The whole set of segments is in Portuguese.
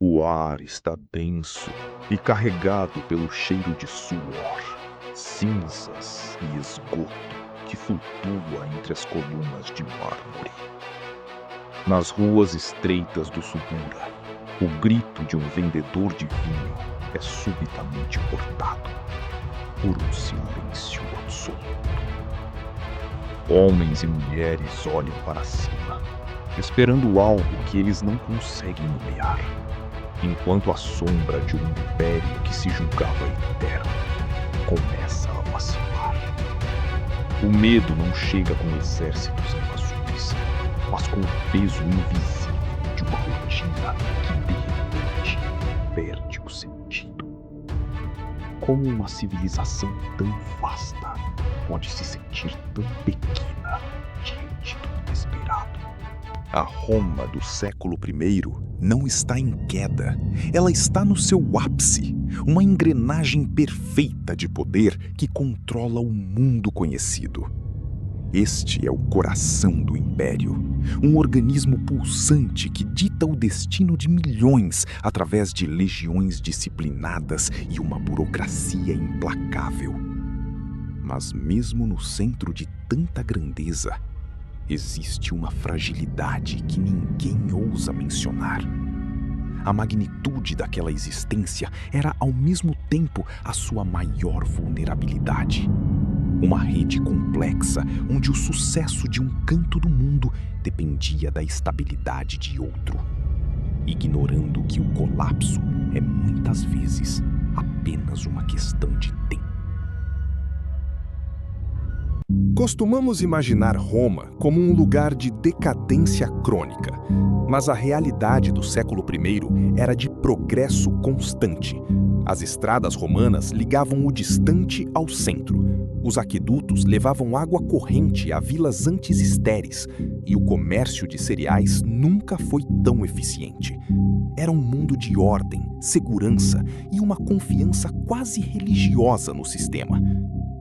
O ar está denso e carregado pelo cheiro de suor, cinzas e esgoto que flutua entre as colunas de mármore. Nas ruas estreitas do Subura, o grito de um vendedor de vinho é subitamente cortado por um silêncio absoluto. Homens e mulheres olham para cima, esperando algo que eles não conseguem nomear, enquanto a sombra de um império que se julgava eterno começa a vacilar. O medo não chega com exércitos invasores, mas com o peso invisível de uma rotina que de repente perde o sentido. Como uma civilização tão vasta pode se sentir tão pequena diante do inesperado? A Roma do século I não está em queda, ela está no seu ápice, uma engrenagem perfeita de poder que controla o mundo conhecido. Este é o coração do império, um organismo pulsante que dita o destino de milhões através de legiões disciplinadas e uma burocracia implacável. Mas mesmo no centro de tanta grandeza, existe uma fragilidade que ninguém ousa mencionar. A magnitude daquela existência era ao mesmo tempo a sua maior vulnerabilidade. Uma rede complexa onde o sucesso de um canto do mundo dependia da estabilidade de outro, ignorando que o colapso é muitas vezes apenas uma questão de tempo. Costumamos imaginar Roma como um lugar de decadência crônica, mas a realidade do século I era de progresso constante. As estradas romanas ligavam o distante ao centro. Os aquedutos levavam água corrente a vilas antes estéreis, e o comércio de cereais nunca foi tão eficiente. Era um mundo de ordem, segurança e uma confiança quase religiosa no sistema.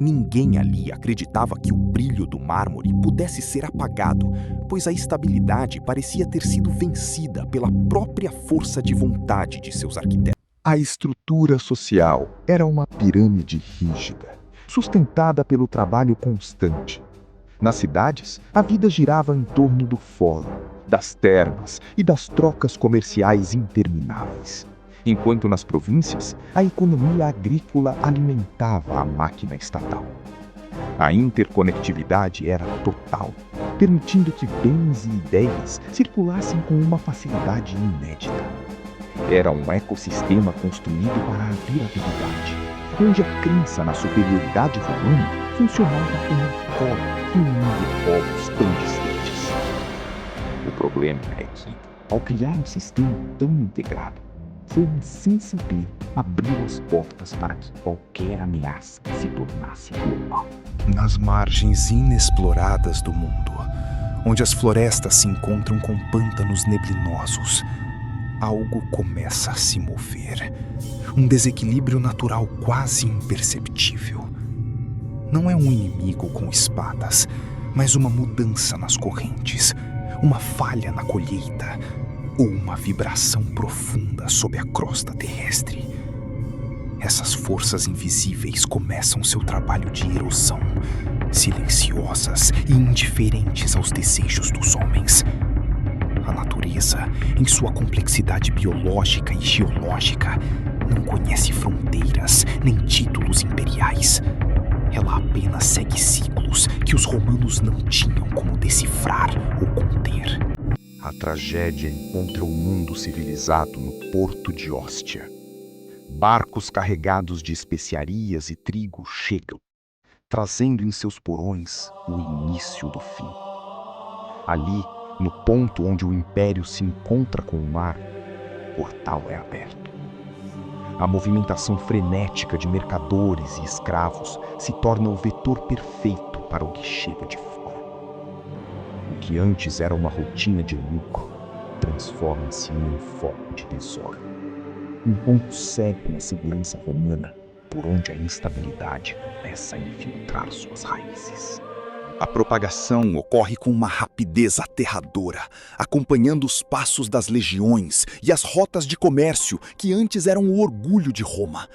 Ninguém ali acreditava que o brilho do mármore pudesse ser apagado, pois a estabilidade parecia ter sido vencida pela própria força de vontade de seus arquitetos. A estrutura social era uma pirâmide rígida, sustentada pelo trabalho constante. Nas cidades, a vida girava em torno do fórum, das termas e das trocas comerciais intermináveis. Enquanto nas províncias, a economia agrícola alimentava a máquina estatal. A interconectividade era total, permitindo que bens e ideias circulassem com uma facilidade inédita. Era um ecossistema construído para a durabilidade, onde a crença na superioridade romana funcionava como um colo que unia povos tão distantes. O problema é que, ao criar um sistema tão integrado, Roma, sem saber, abriu as portas para que qualquer ameaça se tornasse global. Nas margens inexploradas do mundo, onde as florestas se encontram com pântanos neblinosos, algo começa a se mover. Um desequilíbrio natural quase imperceptível. Não é um inimigo com espadas, mas uma mudança nas correntes, uma falha na colheita, ou uma vibração profunda sob a crosta terrestre. Essas forças invisíveis começam seu trabalho de erosão, silenciosas e indiferentes aos desejos dos homens. A natureza, em sua complexidade biológica e geológica, não conhece fronteiras nem títulos imperiais. Ela apenas segue ciclos que os romanos não tinham como decifrar ou conter. A tragédia encontra o mundo civilizado no porto de Óstia. Barcos carregados de especiarias e trigo chegam, trazendo em seus porões o início do fim. Ali, no ponto onde o império se encontra com o mar, o portal é aberto. A movimentação frenética de mercadores e escravos se torna o vetor perfeito para o que chega de fora. O que antes era uma rotina de lucro transforma-se em um foco de desordem. Um ponto cego na segurança romana, por onde a instabilidade começa a infiltrar suas raízes. A propagação ocorre com uma rapidez aterradora, acompanhando os passos das legiões e as rotas de comércio que antes eram o orgulho de Roma.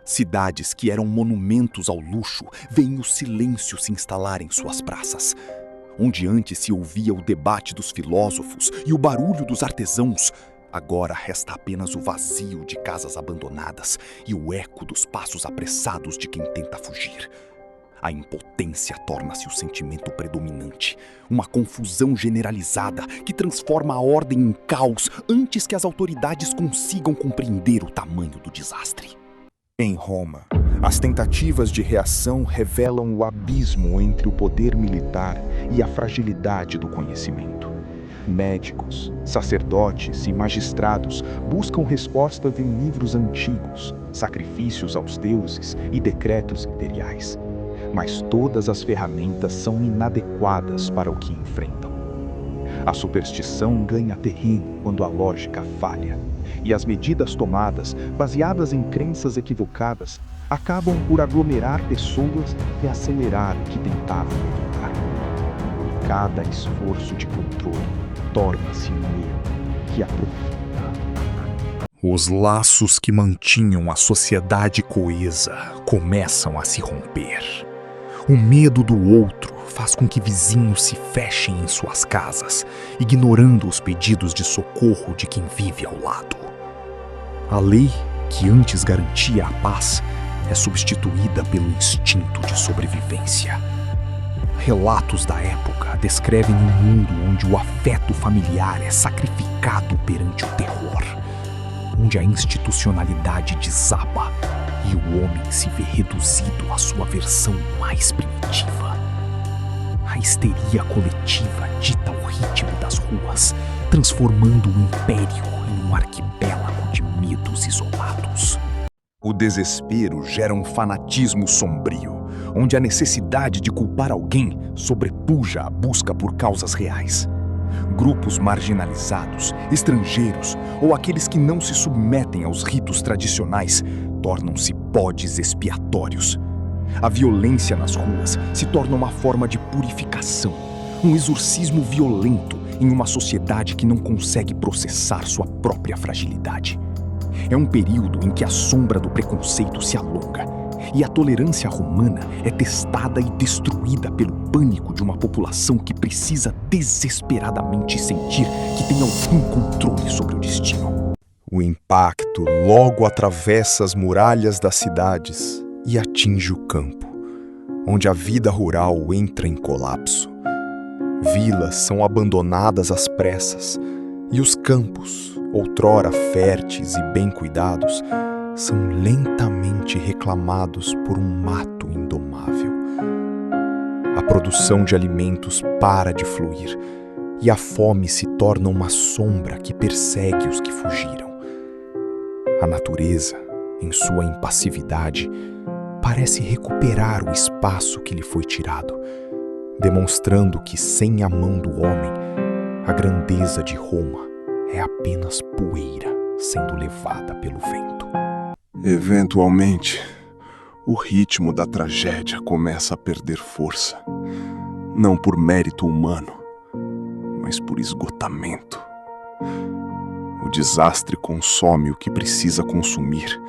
Cidades que eram monumentos ao luxo veem o silêncio se instalar em suas praças. Onde antes se ouvia o debate dos filósofos e o barulho dos artesãos, agora resta apenas o vazio de casas abandonadas e o eco dos passos apressados de quem tenta fugir. A impotência torna-se o sentimento predominante, uma confusão generalizada que transforma a ordem em caos antes que as autoridades consigam compreender o tamanho do desastre. Em Roma, as tentativas de reação revelam o abismo entre o poder militar e a fragilidade do conhecimento. Médicos, sacerdotes e magistrados buscam respostas em livros antigos, sacrifícios aos deuses e decretos imperiais. Mas todas as ferramentas são inadequadas para o que enfrentam. A superstição ganha terreno quando a lógica falha, e as medidas tomadas, baseadas em crenças equivocadas, acabam por aglomerar pessoas e acelerar o que tentavam evitar. Cada esforço de controle torna-se um erro que aprofunda. Os laços que mantinham a sociedade coesa começam a se romper. O medo do outro faz com que vizinhos se fechem em suas casas, ignorando os pedidos de socorro de quem vive ao lado. A lei, que antes garantia a paz, é substituída pelo instinto de sobrevivência. Relatos da época descrevem um mundo onde o afeto familiar é sacrificado perante o terror, onde a institucionalidade desaba e o homem se vê reduzido à sua versão mais primitiva. A histeria coletiva dita o ritmo das ruas, transformando o império em um arquipélago de medos isolados. O desespero gera um fanatismo sombrio, onde a necessidade de culpar alguém sobrepuja a busca por causas reais. Grupos marginalizados, estrangeiros ou aqueles que não se submetem aos ritos tradicionais tornam-se bodes expiatórios. A violência nas ruas se torna uma forma de purificação, um exorcismo violento em uma sociedade que não consegue processar sua própria fragilidade. É um período em que a sombra do preconceito se alonga e a tolerância romana é testada e destruída pelo pânico de uma população que precisa desesperadamente sentir que tem algum controle sobre o destino. O impacto logo atravessa as muralhas das cidades e atinge o campo, onde a vida rural entra em colapso. Vilas são abandonadas às pressas e os campos, outrora férteis e bem cuidados, são lentamente reclamados por um mato indomável. A produção de alimentos para de fluir e a fome se torna uma sombra que persegue os que fugiram. A natureza, em sua impassividade, parece recuperar o espaço que lhe foi tirado, demonstrando que, sem a mão do homem, a grandeza de Roma é apenas poeira sendo levada pelo vento. Eventualmente, o ritmo da tragédia começa a perder força, não por mérito humano, mas por esgotamento. O desastre consome o que precisa consumir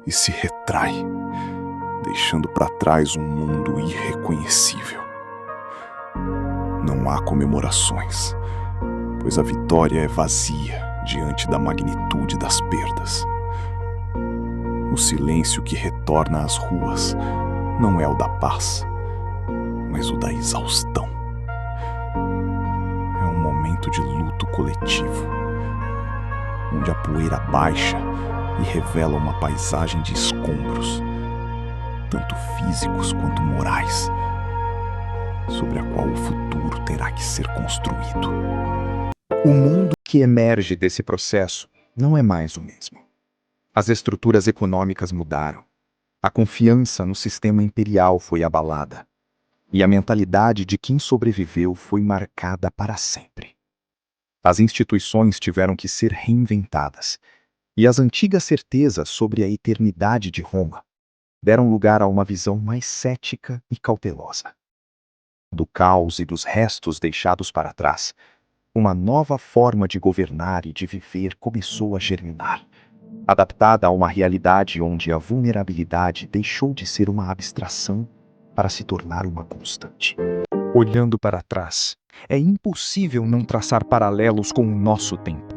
e se retrai, deixando para trás um mundo irreconhecível. Não há comemorações, pois a vitória é vazia diante da magnitude das perdas. O silêncio que retorna às ruas não é o da paz, mas o da exaustão. É um momento de luto coletivo, onde a poeira baixa e revela uma paisagem de escombros, tanto físicos quanto morais, sobre a qual o futuro terá que ser construído. O mundo que emerge desse processo não é mais o mesmo. As estruturas econômicas mudaram. A confiança no sistema imperial foi abalada. E a mentalidade de quem sobreviveu foi marcada para sempre. As instituições tiveram que ser reinventadas, e as antigas certezas sobre a eternidade de Roma deram lugar a uma visão mais cética e cautelosa. Do caos e dos restos deixados para trás, uma nova forma de governar e de viver começou a germinar, adaptada a uma realidade onde a vulnerabilidade deixou de ser uma abstração para se tornar uma constante. Olhando para trás, é impossível não traçar paralelos com o nosso tempo,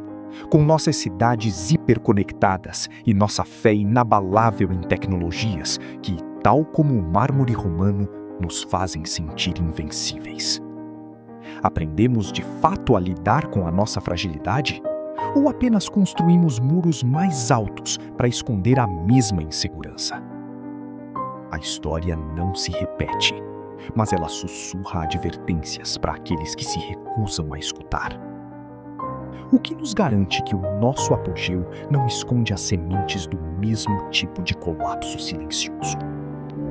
com nossas cidades hiperconectadas e nossa fé inabalável em tecnologias que, tal como o mármore romano, nos fazem sentir invencíveis. Aprendemos de fato a lidar com a nossa fragilidade? Ou apenas construímos muros mais altos para esconder a mesma insegurança? A história não se repete, mas ela sussurra advertências para aqueles que se recusam a escutar. O que nos garante que o nosso apogeu não esconde as sementes do mesmo tipo de colapso silencioso?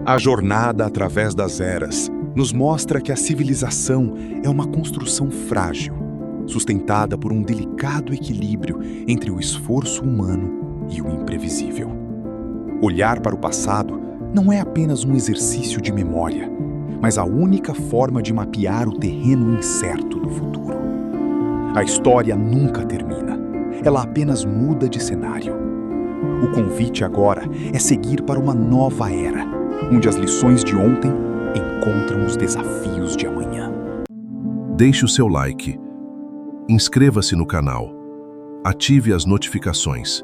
A jornada através das eras nos mostra que a civilização é uma construção frágil, sustentada por um delicado equilíbrio entre o esforço humano e o imprevisível. Olhar para o passado não é apenas um exercício de memória, mas a única forma de mapear o terreno incerto do futuro. A história nunca termina, ela apenas muda de cenário. O convite agora é seguir para uma nova era, onde as lições de ontem encontram os desafios de amanhã. Deixe o seu like, inscreva-se no canal, ative as notificações